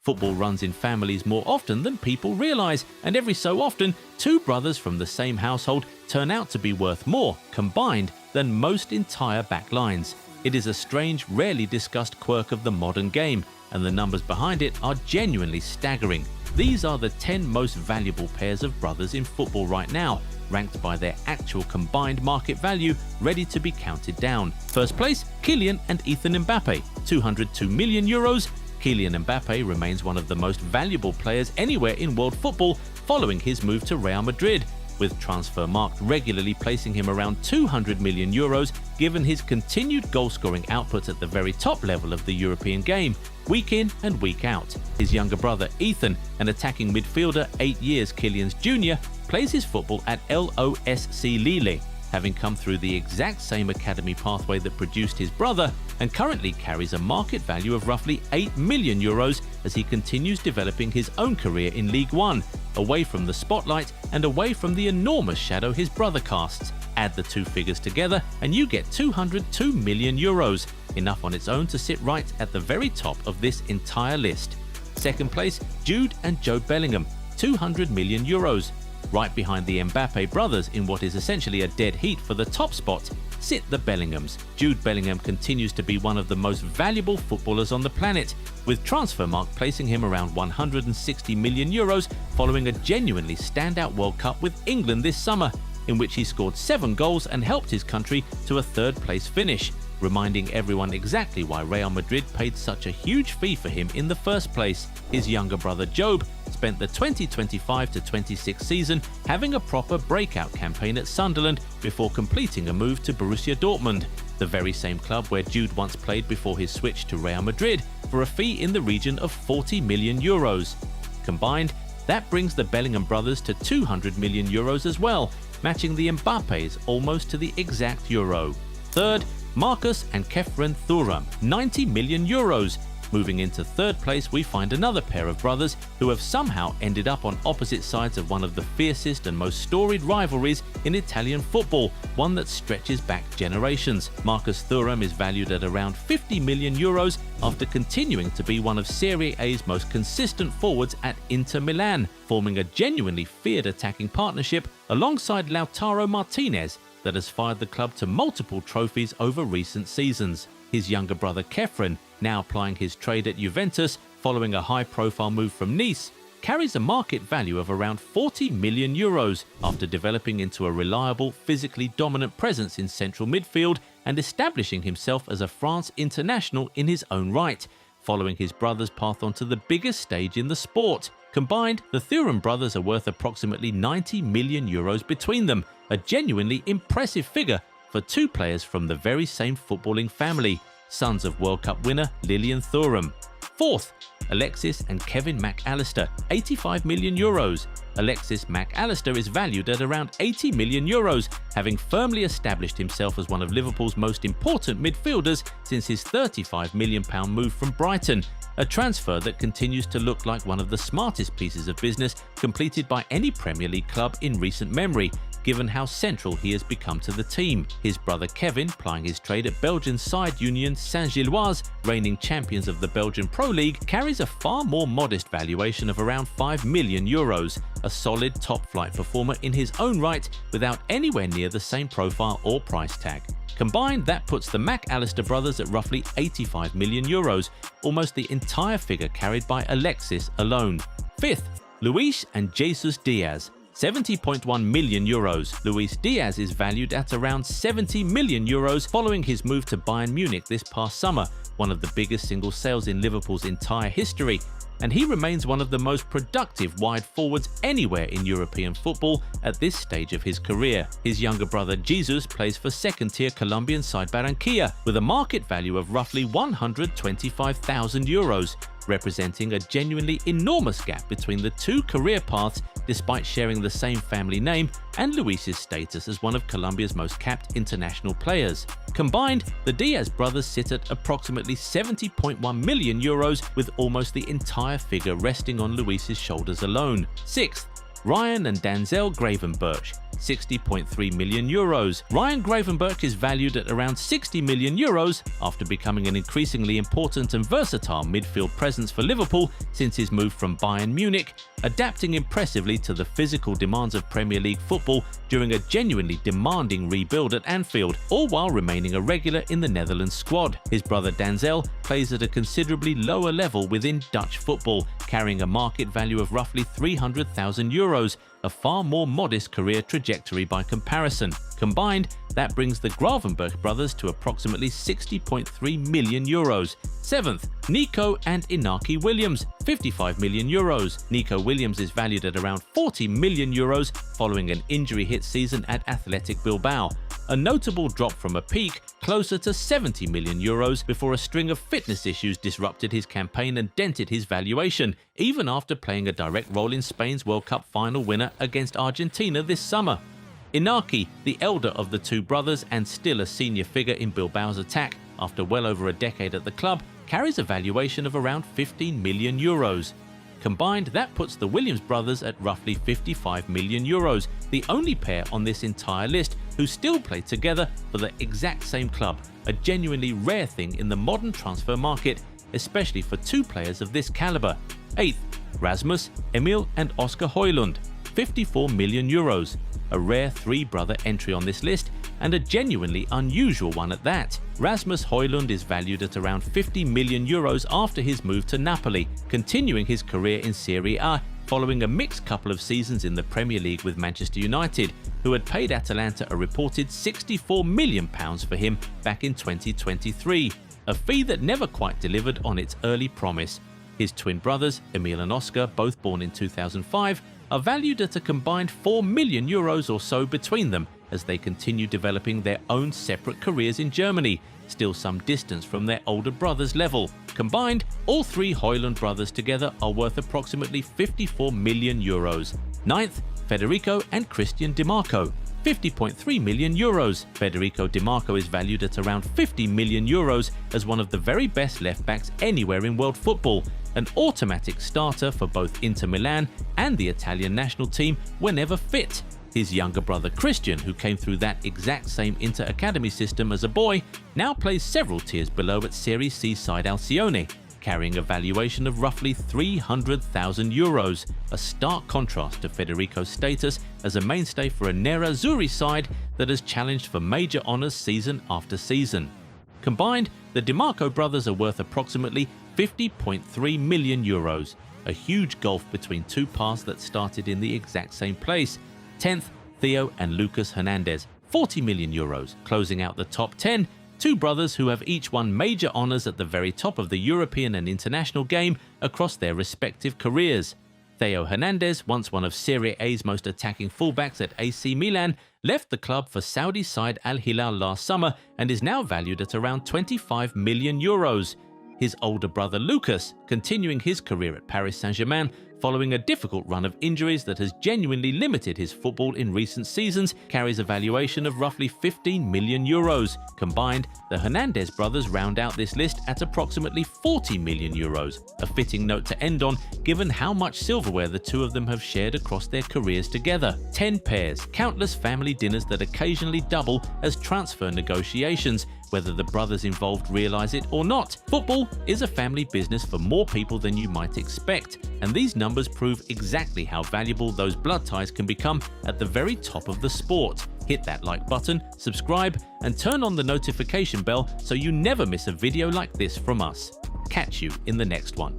Football runs in families more often than people realize, and every so often, two brothers from the same household turn out to be worth more, combined, than most entire backlines. It is a strange, rarely discussed quirk of the modern game, and the numbers behind it are genuinely staggering. These are the 10 most valuable pairs of brothers in football right now, ranked by their actual combined market value, ready to be counted down. First place, Kylian and Ethan Mbappe, €202 million. Kylian Mbappe remains one of the most valuable players anywhere in world football following his move to Real Madrid, with Transfermarkt regularly placing him around €200 million given his continued goal-scoring output at the very top level of the European game, week in and week out. His younger brother Ethan, an attacking midfielder 8 years Kylian's junior, plays his football at LOSC Lille, having come through the exact same academy pathway that produced his brother, and currently carries a market value of roughly €8 million as he continues developing his own career in League One, away from the spotlight and away from the enormous shadow his brother casts. Add the two figures together and you get €202 million, enough on its own to sit right at the very top of this entire list. Second place, Jude and Joe Bellingham, €200 million. Right behind the Mbappe brothers in what is essentially a dead heat for the top spot sit the Bellinghams. Jude Bellingham continues to be one of the most valuable footballers on the planet, with Transfermarkt placing him around €160 million following a genuinely standout World Cup with England this summer, in which he scored 7 goals and helped his country to a third-place finish, reminding everyone exactly why Real Madrid paid such a huge fee for him in the first place. His younger brother Job spent the 2025-26 season having a proper breakout campaign at Sunderland before completing a move to Borussia Dortmund, the very same club where Jude once played before his switch to Real Madrid, for a fee in the region of €40 million. Combined, that brings the Bellingham brothers to €200 million as well, matching the Mbappes almost to the exact euro. Third, Marcus and Kefren Thuram, €90 million. Moving into third place, we find another pair of brothers who have somehow ended up on opposite sides of one of the fiercest and most storied rivalries in Italian football, one that stretches back generations. Marcus Thuram is valued at around €50 million after continuing to be one of Serie A's most consistent forwards at Inter Milan, forming a genuinely feared attacking partnership alongside Lautaro Martinez that has fired the club to multiple trophies over recent seasons. His younger brother Kefren, now plying his trade at Juventus following a high-profile move from Nice, carries a market value of around €40 million after developing into a reliable, physically dominant presence in central midfield and establishing himself as a France international in his own right, following his brother's path onto the biggest stage in the sport. Combined, the Thuram brothers are worth approximately €90 million between them, a genuinely impressive figure for two players from the very same footballing family, sons of World Cup winner Lilian Thuram. Fourth, Alexis and Kevin McAllister, €85 million. Alexis McAllister is valued at around €80 million, having firmly established himself as one of Liverpool's most important midfielders since his £35 million move from Brighton, a transfer that continues to look like one of the smartest pieces of business completed by any Premier League club in recent memory, given how central he has become to the team. His brother Kevin, plying his trade at Belgian side Union Saint-Gilloise, reigning champions of the Belgian Pro League, carries a far more modest valuation of around €5 million, a solid top-flight performer in his own right without anywhere near the same profile or price tag. Combined, that puts the McAllister brothers at roughly €85 million, almost the entire figure carried by Alexis alone. Fifth, Luis and Jesus Diaz, €70.1 million. Luis Diaz is valued at around €70 million following his move to Bayern Munich this past summer, one of the biggest single sales in Liverpool's entire history, and he remains one of the most productive wide forwards anywhere in European football at this stage of his career. His younger brother Jesus plays for second-tier Colombian side Barranquilla with a market value of roughly €125,000, representing a genuinely enormous gap between the two career paths despite sharing the same family name and Luis's status as one of Colombia's most capped international players. Combined, the Diaz brothers sit at approximately €70.1 million with almost the entire figure resting on Luis's shoulders alone. Sixth, Ryan and Denzel Gravenberch, €60.3 million. Ryan Gravenberch is valued at around €60 million after becoming an increasingly important and versatile midfield presence for Liverpool since his move from Bayern Munich, adapting impressively to the physical demands of Premier League football during a genuinely demanding rebuild at Anfield, all while remaining a regular in the Netherlands squad. His brother Denzel plays at a considerably lower level within Dutch football, carrying a market value of roughly €300,000, a far more modest career trajectory by comparison. Combined, that brings the Gravenberch brothers to approximately €60.3 million. 7th, Nico and Inaki Williams, €55 million. Nico Williams is valued at around €40 million following an injury-hit season at Athletic Bilbao, a notable drop from a peak closer to €70 million before a string of fitness issues disrupted his campaign and dented his valuation, even after playing a direct role in Spain's World Cup final winner against Argentina this summer. Inaki, the elder of the two brothers and still a senior figure in Bilbao's attack after well over a decade at the club, carries a valuation of around €15 million. Combined, that puts the Williams brothers at roughly €55 million, the only pair on this entire list who still play together for the exact same club, a genuinely rare thing in the modern transfer market, especially for two players of this caliber. 8th, Rasmus, Emil and Oscar Hojlund, €54 million, a rare three-brother entry on this list and a genuinely unusual one at that. Rasmus Hojlund is valued at around €50 million after his move to Napoli, continuing his career in Serie A following a mixed couple of seasons in the Premier League with Manchester United, who had paid Atalanta a reported £64 million for him back in 2023, a fee that never quite delivered on its early promise. His twin brothers, Emil and Oscar, both born in 2005, are valued at a combined €4 million or so between them as they continue developing their own separate careers in Germany, still some distance from their older brother's level. Combined, all three Hojlund brothers together are worth approximately €54 million. 9th, Federico and Christian Dimarco, €50.3 million. Federico Dimarco is valued at around €50 million as one of the very best left-backs anywhere in world football, an automatic starter for both Inter Milan and the Italian national team whenever fit. His younger brother Christian, who came through that exact same Inter Academy system as a boy, now plays several tiers below at Serie C side Alcione, carrying a valuation of roughly €300,000, a stark contrast to Federico's status as a mainstay for a Nerazzurri side that has challenged for major honours season after season. Combined, the Dimarco brothers are worth approximately €50.3 million, a huge gulf between two paths that started in the exact same place. 10th, Theo and Lucas Hernandez, €40 million. Closing out the top 10, two brothers who have each won major honours at the very top of the European and international game across their respective careers. Theo Hernandez, once one of Serie A's most attacking fullbacks at AC Milan, left the club for Saudi side Al Hilal last summer and is now valued at around €25 million. His older brother Lucas, continuing his career at Paris Saint-Germain following a difficult run of injuries that has genuinely limited his football in recent seasons, carries a valuation of roughly €15 million. Combined, the Hernandez brothers round out this list at approximately €40 million, a fitting note to end on given how much silverware the two of them have shared across their careers together. 10 pairs, countless family dinners that occasionally double as transfer negotiations, whether the brothers involved realize it or not. Football is a family business for more people than you might expect, and these numbers prove exactly how valuable those blood ties can become at the very top of the sport. Hit that like button, subscribe, and turn on the notification bell so you never miss a video like this from us. Catch you in the next one.